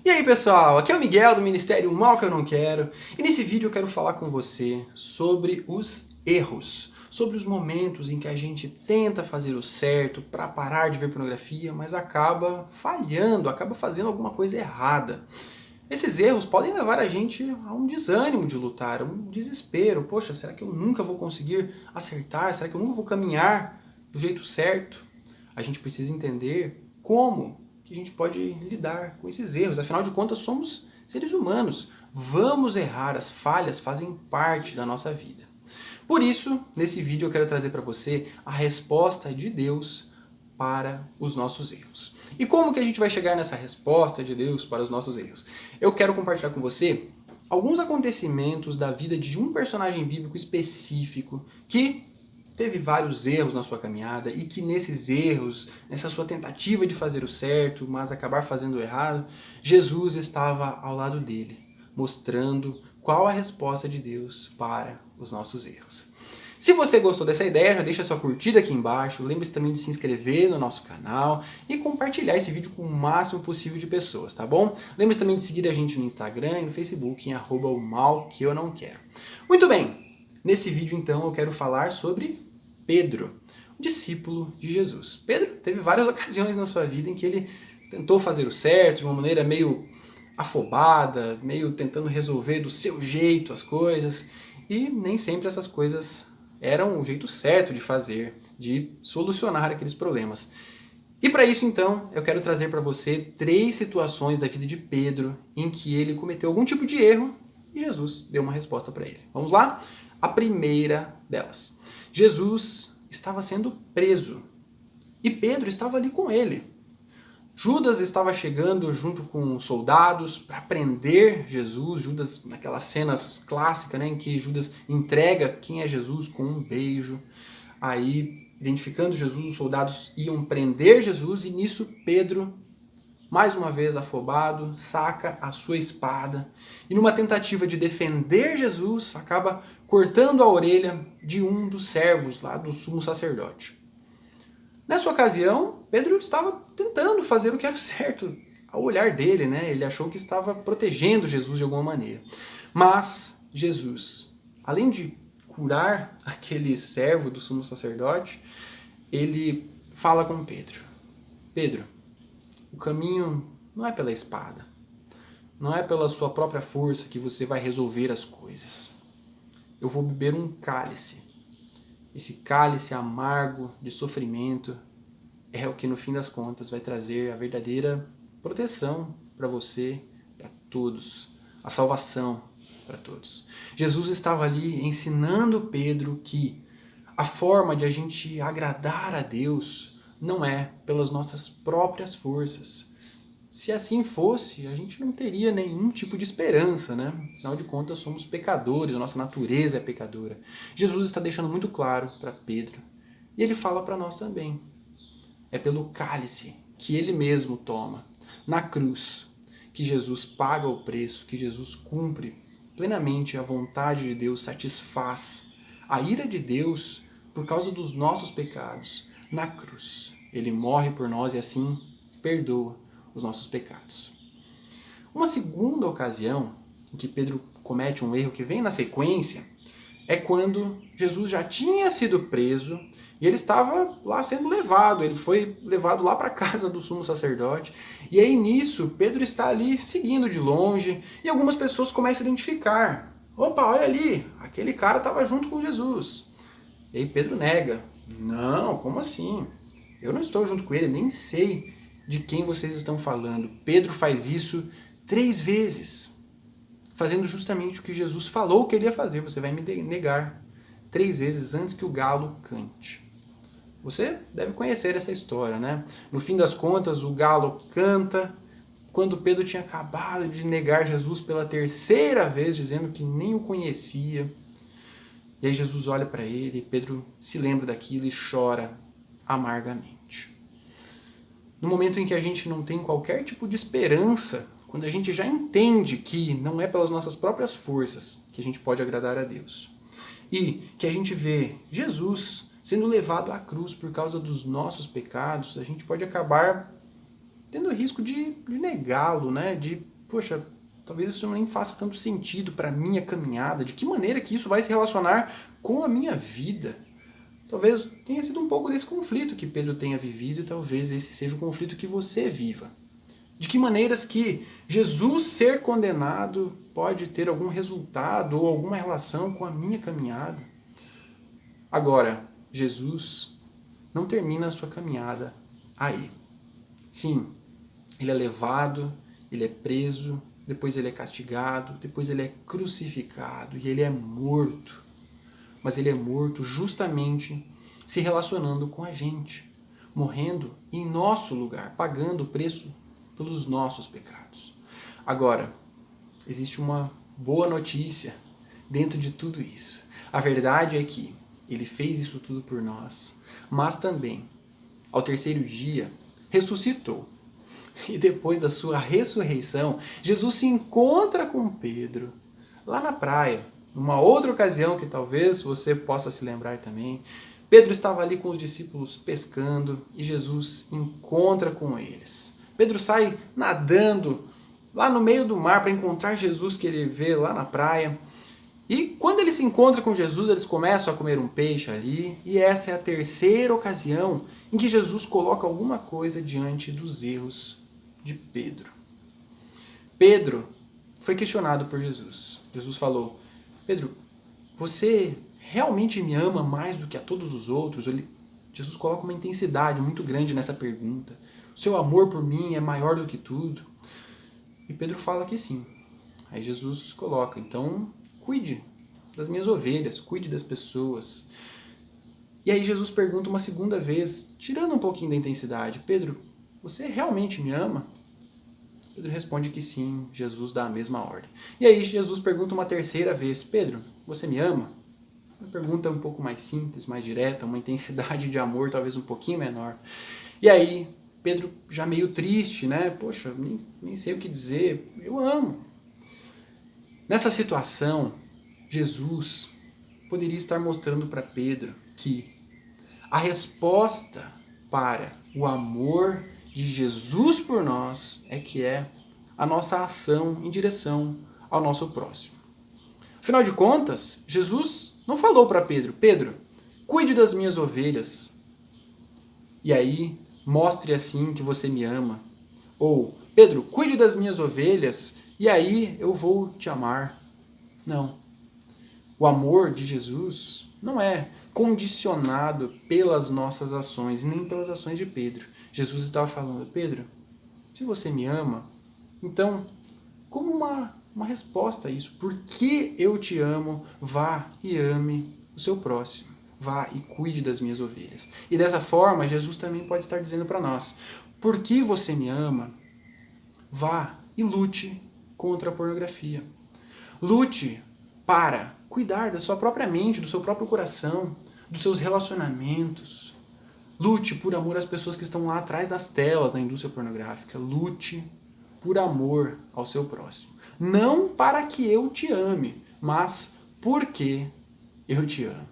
E aí pessoal, aqui é o Miguel do Ministério Mal Que Eu Não Quero, e nesse vídeo eu quero falar com você sobre os erros, sobre os momentos em que a gente tenta fazer o certo para parar de ver pornografia, mas acaba falhando, acaba fazendo alguma coisa errada. Esses erros podem levar a gente a um desânimo de lutar, a um desespero. Poxa, será que eu nunca vou conseguir acertar? Será que eu nunca vou caminhar do jeito certo? A gente precisa entender como que a gente pode lidar com esses erros. Afinal de contas, somos seres humanos. Vamos errar, as falhas fazem parte da nossa vida. Por isso, nesse vídeo eu quero trazer para você a resposta de Deus para os nossos erros. E como que a gente vai chegar nessa resposta de Deus para os nossos erros? Eu quero compartilhar com você alguns acontecimentos da vida de um personagem bíblico específico que teve vários erros na sua caminhada e que nesses erros, nessa sua tentativa de fazer o certo, mas acabar fazendo o errado, Jesus estava ao lado dele, mostrando qual a resposta de Deus para os nossos erros. Se você gostou dessa ideia, já deixa sua curtida aqui embaixo, lembre-se também de se inscrever no nosso canal e compartilhar esse vídeo com o máximo possível de pessoas, tá bom? Lembre-se também de seguir a gente no Instagram e no Facebook em @o-mal-que-eu-não-quero. Muito bem, nesse vídeo então eu quero falar sobre Pedro, o discípulo de Jesus. Pedro teve várias ocasiões na sua vida em que ele tentou fazer o certo de uma maneira meio afobada, meio tentando resolver do seu jeito as coisas, e nem sempre essas coisas eram o jeito certo de fazer, de solucionar aqueles problemas. E para isso então, eu quero trazer para você 3 situações da vida de Pedro em que ele cometeu algum tipo de erro e Jesus deu uma resposta para ele. Vamos lá? A primeira delas. Jesus estava sendo preso e Pedro estava ali com ele. Judas estava chegando junto com soldados para prender Jesus. Judas, naquelas cenas clássicas, né, em que Judas entrega quem é Jesus com um beijo. Aí, identificando Jesus, os soldados iam prender Jesus e nisso Pedro, mais uma vez afobado, saca a sua espada e numa tentativa de defender Jesus, acaba cortando a orelha de um dos servos lá do sumo sacerdote. Nessa ocasião, Pedro estava tentando fazer o que era certo ao olhar dele, né? Ele achou que estava protegendo Jesus de alguma maneira. Mas Jesus, além de curar aquele servo do sumo sacerdote, ele fala com Pedro: Pedro, o caminho não é pela espada, não é pela sua própria força que você vai resolver as coisas. Eu vou beber um cálice. Esse cálice amargo de sofrimento é o que no fim das contas vai trazer a verdadeira proteção para você, para todos, a salvação para todos. Jesus estava ali ensinando Pedro que a forma de a gente agradar a Deus não é pelas nossas próprias forças. Se assim fosse, a gente não teria nenhum tipo de esperança, né? Afinal de contas, somos pecadores, a nossa natureza é pecadora. Jesus está deixando muito claro para Pedro, e ele fala para nós também. É pelo cálice que ele mesmo toma, na cruz, que Jesus paga o preço, que Jesus cumpre plenamente a vontade de Deus, satisfaz a ira de Deus por causa dos nossos pecados na cruz. Ele morre por nós e assim perdoa os nossos pecados. Uma segunda ocasião em que Pedro comete um erro que vem na sequência é quando Jesus já tinha sido preso e ele estava lá sendo levado. Ele foi levado lá para a casa do sumo sacerdote. E aí nisso, Pedro está ali seguindo de longe e algumas pessoas começam a identificar. Opa, olha ali, aquele cara estava junto com Jesus. E aí Pedro nega. Não, como assim? Eu não estou junto com ele, nem sei de quem vocês estão falando. Pedro faz isso 3 vezes, fazendo justamente o que Jesus falou que ele ia fazer. Você vai me negar 3 vezes antes que o galo cante. Você deve conhecer essa história, né? No fim das contas, o galo canta quando Pedro tinha acabado de negar Jesus pela 3ª vez, dizendo que nem o conhecia. E aí Jesus olha para ele, e Pedro se lembra daquilo e chora amargamente. No momento em que a gente não tem qualquer tipo de esperança, quando a gente já entende que não é pelas nossas próprias forças que a gente pode agradar a Deus, e que a gente vê Jesus sendo levado à cruz por causa dos nossos pecados, a gente pode acabar tendo o risco de negá-lo, né? De poxa, talvez isso nem faça tanto sentido para a minha caminhada. De que maneira que isso vai se relacionar com a minha vida? Talvez tenha sido um pouco desse conflito que Pedro tenha vivido e talvez esse seja o conflito que você viva. De que maneiras que Jesus ser condenado pode ter algum resultado ou alguma relação com a minha caminhada? Agora, Jesus não termina a sua caminhada aí. Sim, ele é levado, ele é preso, depois ele é castigado, depois ele é crucificado e ele é morto. Mas ele é morto justamente se relacionando com a gente, morrendo em nosso lugar, pagando o preço pelos nossos pecados. Agora, existe uma boa notícia dentro de tudo isso. A verdade é que ele fez isso tudo por nós, mas também, ao terceiro dia, ressuscitou. E depois da sua ressurreição, Jesus se encontra com Pedro lá na praia. Numa outra ocasião que talvez você possa se lembrar também, Pedro estava ali com os discípulos pescando e Jesus encontra com eles. Pedro sai nadando lá no meio do mar para encontrar Jesus que ele vê lá na praia. E quando ele se encontra com Jesus, eles começam a comer um peixe ali. E essa é a terceira ocasião em que Jesus coloca alguma coisa diante dos erros de Pedro. Pedro foi questionado por Jesus. Jesus falou: Pedro, você realmente me ama mais do que a todos os outros? Jesus coloca uma intensidade muito grande nessa pergunta. O seu amor por mim é maior do que tudo? E Pedro fala que sim. Aí Jesus coloca: então cuide das minhas ovelhas, cuide das pessoas. E aí Jesus pergunta uma segunda vez, tirando um pouquinho da intensidade: Pedro, você realmente me ama? Pedro responde que sim, Jesus dá a mesma ordem. E aí Jesus pergunta uma terceira vez: Pedro, você me ama? Uma pergunta um pouco mais simples, mais direta, uma intensidade de amor talvez um pouquinho menor. E aí Pedro já meio triste, né? Poxa, nem sei o que dizer, eu amo. Nessa situação, Jesus poderia estar mostrando para Pedro que a resposta para o amor de Jesus por nós é a nossa ação em direção ao nosso próximo. Afinal de contas, Jesus não falou para Pedro: Pedro, cuide das minhas ovelhas, e aí mostre assim que você me ama. Ou, Pedro, cuide das minhas ovelhas, e aí eu vou te amar. Não. O amor de Jesus não é condicionado pelas nossas ações, nem pelas ações de Pedro. Jesus estava falando: Pedro, se você me ama, então, como uma resposta a isso, porque eu te amo, vá e ame o seu próximo. Vá e cuide das minhas ovelhas. E dessa forma, Jesus também pode estar dizendo para nós: porque você me ama, vá e lute contra a pornografia. Lute para cuidar da sua própria mente, do seu próprio coração, dos seus relacionamentos. Lute por amor às pessoas que estão lá atrás das telas na indústria pornográfica. Lute por amor ao seu próximo. Não para que eu te ame, mas porque eu te amo.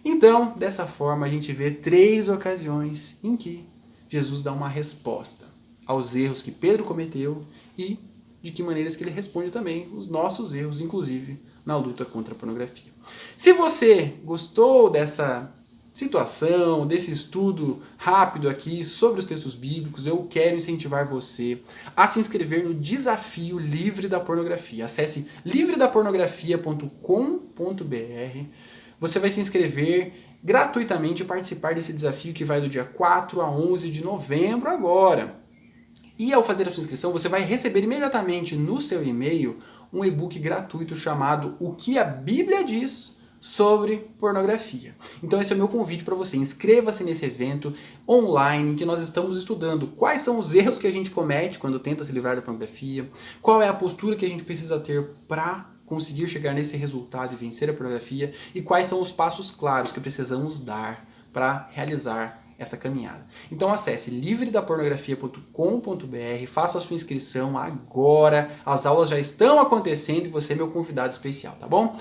Então, dessa forma, a gente vê 3 ocasiões em que Jesus dá uma resposta aos erros que Pedro cometeu e de que maneiras que ele responde também os nossos erros, inclusive na luta contra a pornografia. Se você gostou dessa situação, desse estudo rápido aqui sobre os textos bíblicos, eu quero incentivar você a se inscrever no Desafio Livre da Pornografia. Acesse livredapornografia.com.br. Você vai se inscrever gratuitamente e participar desse desafio que vai do dia 4 a 11 de novembro agora. E ao fazer a sua inscrição, você vai receber imediatamente no seu e-mail um e-book gratuito chamado O que a Bíblia diz sobre pornografia. Então esse é o meu convite para você. Inscreva-se nesse evento online que nós estamos estudando quais são os erros que a gente comete quando tenta se livrar da pornografia, qual é a postura que a gente precisa ter para conseguir chegar nesse resultado e vencer a pornografia e quais são os passos claros que precisamos dar para realizar essa caminhada. Então acesse livredapornografia.com.br, faça a sua inscrição agora, as aulas já estão acontecendo e você é meu convidado especial, tá bom?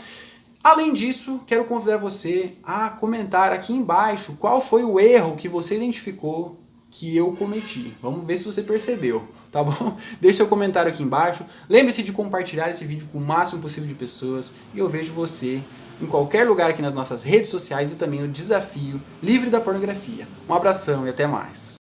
Além disso, quero convidar você a comentar aqui embaixo qual foi o erro que você identificou que eu cometi. Vamos ver se você percebeu, tá bom? Deixe seu comentário aqui embaixo. Lembre-se de compartilhar esse vídeo com o máximo possível de pessoas e eu vejo você em qualquer lugar aqui nas nossas redes sociais e também no Desafio Livre da Pornografia. Um abração e até mais.